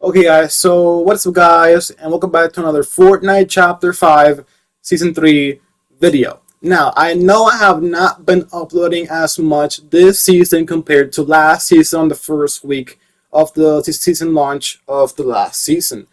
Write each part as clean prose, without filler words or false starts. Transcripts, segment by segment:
Okay guys, so what's up guys, and welcome back to another Fortnite Chapter 5 Season 3 video. Now, I know I have not been uploading as much this season compared to last season on the first week of the season launch of the last season.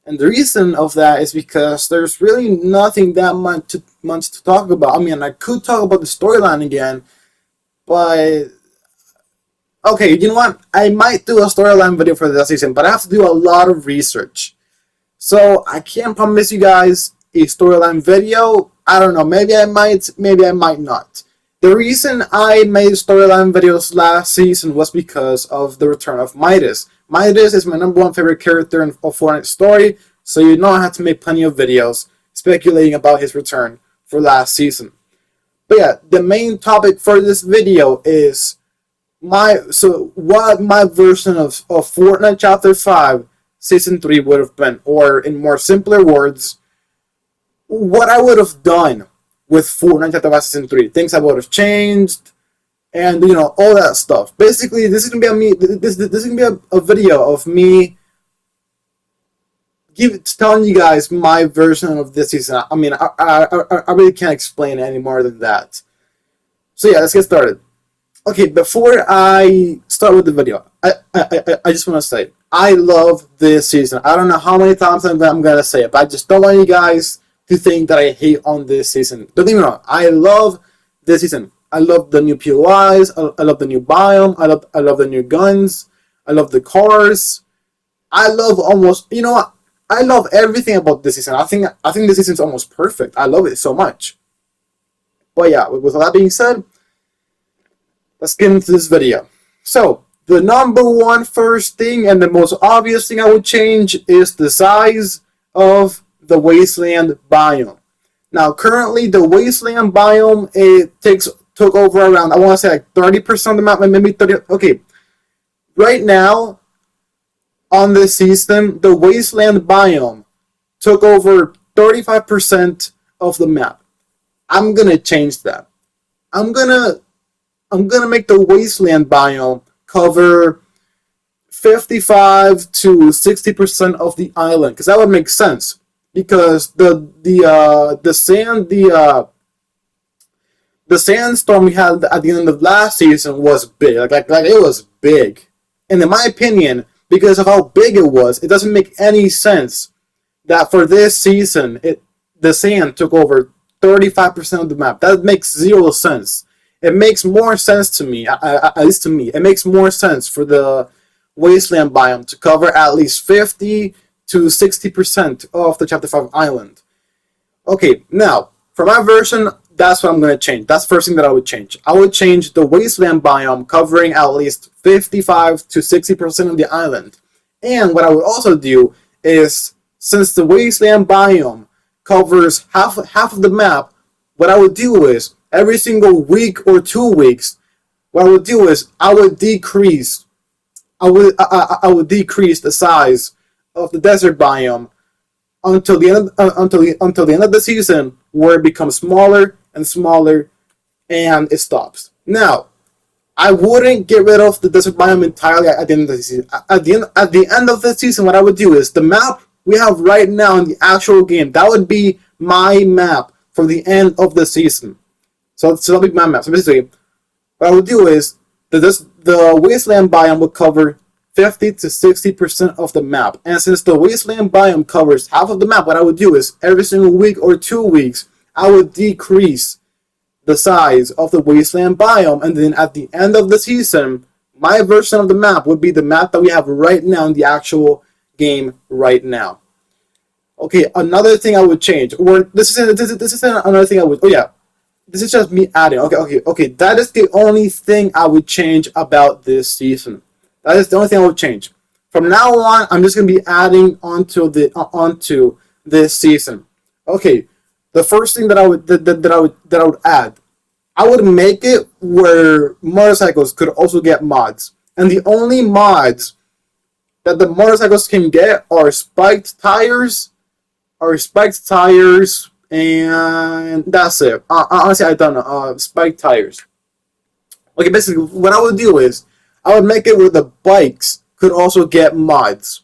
And the reason of that is because there's really nothing that much to talk about. I mean, I could talk about the storyline again, but okay, you know what? I might do a storyline video for this season, but I have to do a lot of research. So I can't promise you guys a storyline video. I don't know. Maybe I might not. The reason I made storyline videos last season was because of the return of Midas. Midas is my #1 favorite character in a Fortnite story, so you know I had to make plenty of videos speculating about his return for last season. But yeah, the main topic for this video is what my version of Fortnite Chapter 5 Season 3 would have been, or in more simpler words, what I would have done with Fortnite Chapter 5 Season 3, things I would have changed, and you know, all that stuff. Basically, this is gonna be this is gonna be a video of me telling you guys my version of this season. I mean, I really can't explain any more than that. So yeah, let's get started. Okay, before I start with the video, I just want to say, I love this season. I don't know how many times I'm going to say it, but I just don't want you guys to think that I hate on this season. Don't get me wrong, I love this season. I love the new POIs, I love the new biome, I love the new guns, I love the cars. I love almost, you know what? I love everything about this season. I think this season's almost perfect. I love it so much. But yeah, with all that being said, let's get into this video. So, the #1 first thing and the most obvious thing I would change is the size of the wasteland biome. Now, currently, the wasteland biome, took over around, I want to say like 30% of the map, maybe 30. Okay, right now, on this season, the wasteland biome took over 35% of the map. I'm gonna change that. I'm gonna make the wasteland biome cover 55 to 60% of the island, because that would make sense. Because the sandstorm we had at the end of last season was big, like it was big, and in my opinion, because of how big it was, it doesn't make any sense that for this season the sand took over 35% of the map. That makes zero sense. It makes more sense to me, at least to me, it makes more sense for the wasteland biome to cover at least 50 to 60% of the Chapter 5 island. Okay, now, for my version, that's what I'm going to change. That's the first thing that I would change. I would change the wasteland biome covering at least 55 to 60% of the island. And what I would also do is, since the wasteland biome covers half of the map, what I would do is, every single week or 2 weeks, what I would do is I would decrease the size of the desert biome until the end of the season, where it becomes smaller and smaller and it stops. Now, I wouldn't get rid of the desert biome entirely at the end of the season. At the end of the season, what I would do is, the map we have right now in the actual game, that would be my map for the end of the season. So that'll be my map. So basically, what I would do is, the wasteland biome would cover 50 to 60% of the map. And since the wasteland biome covers half of the map, what I would do is, every single week or 2 weeks, I would decrease the size of the wasteland biome. And then at the end of the season, my version of the map would be the map that we have right now in the actual game right now. Okay, another thing I would change, or this is another thing I would, oh yeah, this is just me adding. Okay. That is the only thing I would change about this season. That is the only thing I would change. From now on, I'm just gonna be adding onto this season. Okay, the first thing that I would add, I would make it where motorcycles could also get mods, and the only mods that the motorcycles can get are spiked tires, and that's it. Honestly, I don't know. Spiked tires. Okay, basically, what I would do is, I would make it where the bikes could also get mods.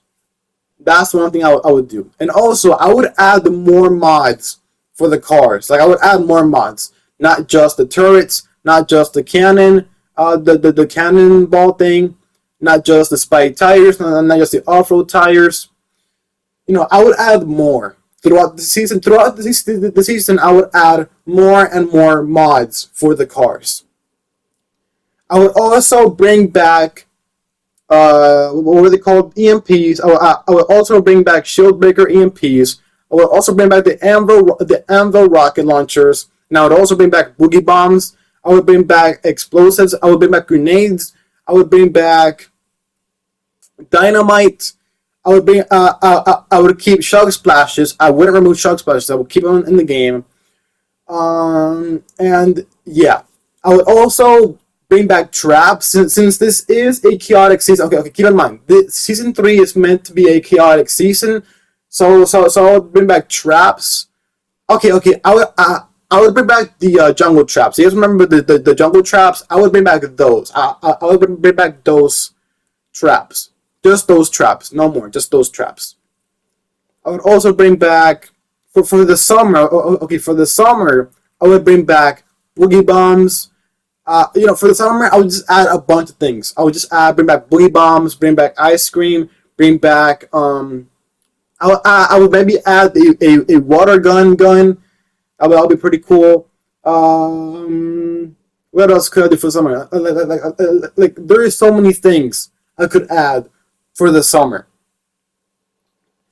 That's one thing I would do. And also, I would add more mods for the cars. Like, I would add more mods, not just the turrets, not just the cannon, the cannonball thing, not just the spike tires, not just the off-road tires. I would add more throughout the season. Throughout the season, I would add more and more mods for the cars. I would also bring back what were they called? EMPs. I would also bring back shield breaker EMPs. I would also bring back the Anvil rocket launchers, and I would also bring back boogie bombs. I would bring back explosives. I would bring back grenades. I would bring back dynamite. I would keep shug splashes. I wouldn't remove shug splashes. I would keep them in the game. And yeah, I would also bring back traps since this is a chaotic season. Okay, keep in mind, season 3 is meant to be a chaotic season, so I would bring back traps. Okay, I would bring back the jungle traps. You guys remember the jungle traps? I would bring back those. I would bring back those traps. Just those traps, no more. Just those traps. I would also bring back for the summer. Okay, for the summer, I would bring back boogie bombs. For the summer, I would just add a bunch of things. I would just bring back boogie bombs, bring back ice cream, bring back I would maybe add a water gun. That would be pretty cool. What else could I do for summer? Like there is so many things I could add for the summer.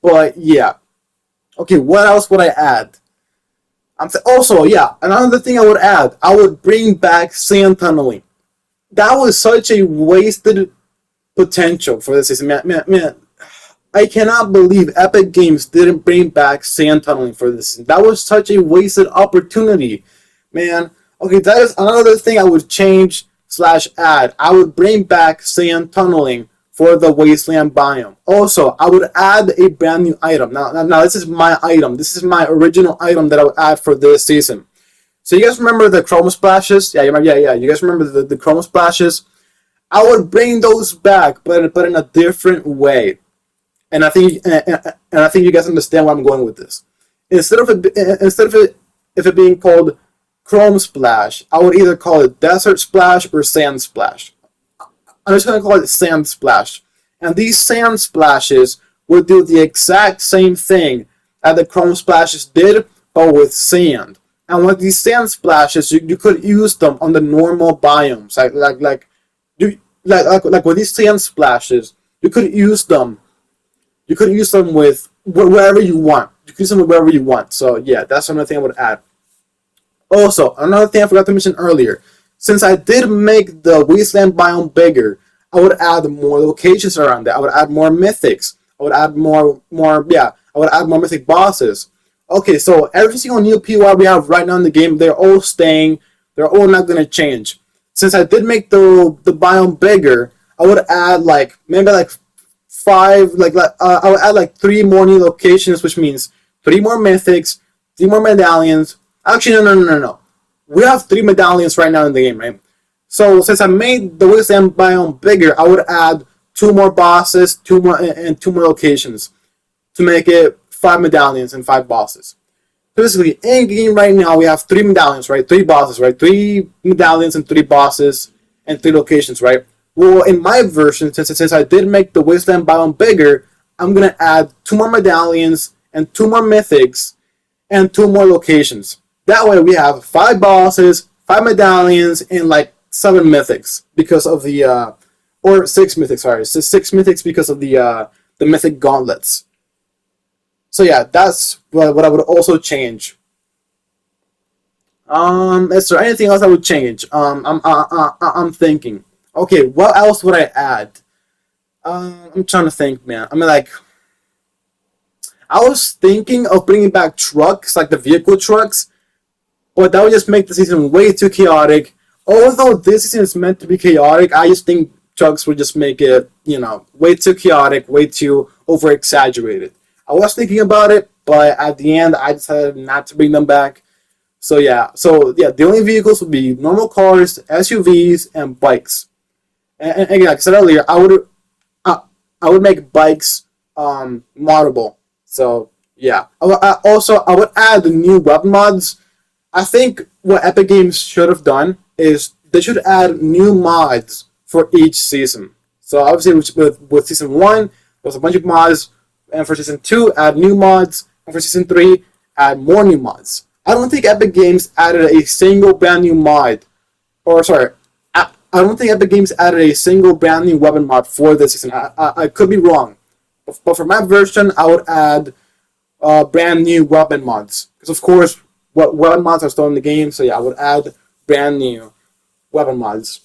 But yeah. Okay, what else would I add? Also, yeah, another thing I would add, I would bring back sand tunneling. That was such a wasted potential for this season. Man, I cannot believe Epic Games didn't bring back sand tunneling for this season. That was such a wasted opportunity, man. Okay, that is another thing I would change slash add. I would bring back sand tunneling for the Wasteland biome. Also, I would add a brand new item. Now, this is my item. This is my original item that I would add for this season. So you guys remember the chrome splashes? Yeah. You guys remember the chrome splashes? I would bring those back, but in a different way. And I think you guys understand where I'm going with this. Instead of it being called chrome splash, I would either call it desert splash or sand splash. I'm just going to call it sand splash. And these sand splashes would do the exact same thing that the chrome splashes did, but with sand. And with these sand splashes, you could use them on the normal biomes. Like with these sand splashes, you could use them. You could use them with wherever you want. You could use them with wherever you want. So yeah, that's another thing I would add. Also, another thing I forgot to mention earlier. Since I did make the Wasteland biome bigger, I would add more locations around it. I would add more mythics. I would add more mythic bosses. Okay, so every single new POI we have right now in the game, they're all staying. They're all not gonna change. Since I did make the biome bigger, I would add maybe 5. I would add 3 more new locations, which means 3 more mythics, 3 more medallions. Actually, no. We have 3 medallions right now in the game, right? So since I made the Wasteland biome bigger, I would add 2 more bosses, 2 more locations to make it 5 medallions and 5 bosses. Basically, in game right now we have 3 medallions, right? 3 bosses, right? 3 medallions and 3 bosses and 3 locations, right? Well, in my version, since I did make the Wasteland biome bigger, I'm gonna add 2 more medallions and 2 more mythics and 2 more locations. That way we have 5 bosses, 5 medallions, and 7 mythics because of the or 6 mythics. Sorry, so 6 mythics because of the mythic gauntlets. So yeah, that's what I would also change. Is there anything else I would change? I'm thinking. Okay, what else would I add? I'm trying to think, man. I mean, I was thinking of bringing back trucks, like the vehicle trucks, but that would just make the season way too chaotic. Although this season is meant to be chaotic, I just think trucks would just make it, way too chaotic, way too over exaggerated. I was thinking about it, but at the end, I decided not to bring them back. So yeah, the only vehicles would be normal cars, SUVs, and bikes. And again, like I said earlier, I would make bikes moddable. So yeah. I would add the new web mods. I think what Epic Games should have done is they should add new mods for each season. So obviously with season 1, there was a bunch of mods, and for season 2, add new mods, and for season 3, add more new mods. I don't think Epic Games added a single brand new mod, or sorry, I don't think Epic Games added a single brand new weapon mod for this season. I could be wrong, but for my version, I would add brand new weapon mods, because of course, what weapon mods are still in the game. So yeah, I would add brand new weapon mods.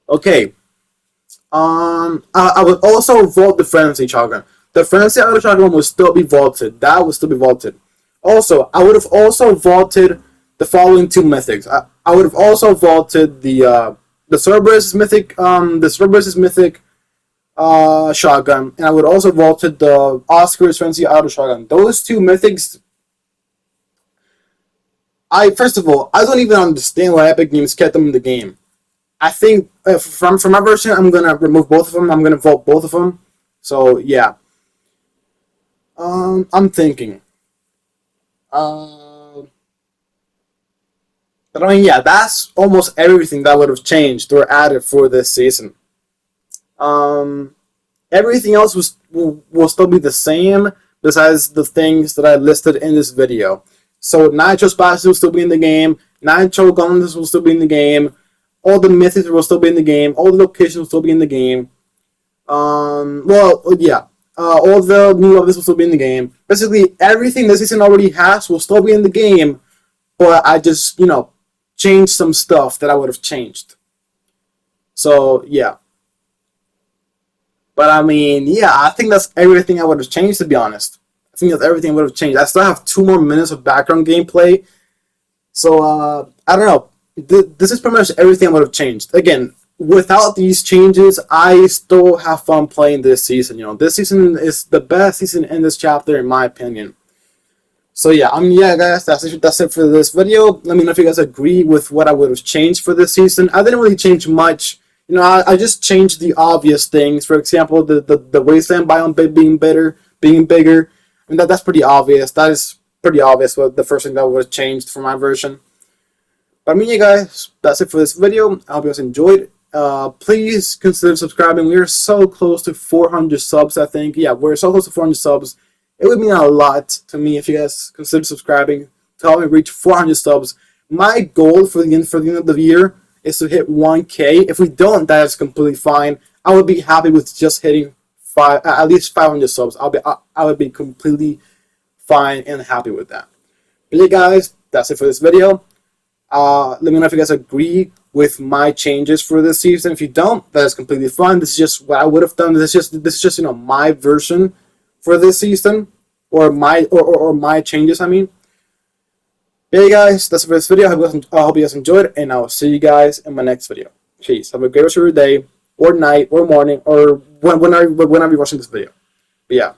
Okay. I would also vault the frenzy shotgun. The frenzy auto shotgun will still be vaulted. That will still be vaulted. Also, I would have also vaulted the following two mythics. I would have also vaulted the Cerberus mythic, shotgun, and I would also vaulted the Oscar's frenzy auto shotgun. Those two mythics. First of all, I don't even understand why Epic Games kept them in the game. I think from my version, I'm gonna remove both of them. I'm gonna vote both of them. So yeah, I'm thinking. But I mean, yeah, that's almost everything that would have changed or added for this season. Um, Everything else will still be the same, besides the things that I listed in this video. So Nitro Spice will still be in the game. Nitro Guns will still be in the game. All the mythics will still be in the game. All the locations will still be in the game. Well, yeah. All the new levels will still be in the game. Basically, everything this season already has will still be in the game, but I just, changed some stuff that I would have changed. So, yeah. But I mean, yeah, I think that's everything I would have changed, to be honest. I think that's everything I would have changed. I still have 2 more minutes of background gameplay. So, I don't know. This is pretty much everything I would have changed. Again, without these changes, I still have fun playing this season. This season is the best season in this chapter, in my opinion. So yeah, yeah, guys, that's it for this video. Let me know if you guys agree with what I would have changed for this season. I didn't really change much. I just changed the obvious things. For example, the wasteland biome being bigger. I mean, that's pretty obvious. That is pretty obvious. What the first thing that would have changed for my version. But I mean, yeah, guys, that's it for this video. I hope you guys enjoyed. Please consider subscribing. We are so close to 400 subs, I think. Yeah, we're so close to 400 subs. It would mean a lot to me if you guys consider subscribing to help me reach 400 subs. My goal for the end of the year is to hit 1K. If we don't, that is completely fine. I would be happy with just hitting at least 500 subs. I would be completely fine and happy with that. But yeah, guys, that's it for this video. Let me know if you guys agree with my changes for this season. If you don't, that is completely fine. This is just what I would have done. This is just my version for this season, or my changes. I mean, yeah, guys, that's it for this video. I hope you guys enjoyed it, and I will see you guys in my next video. Peace. Have a great rest of your day, or night, or morning, or whenever you're watching this video. But yeah.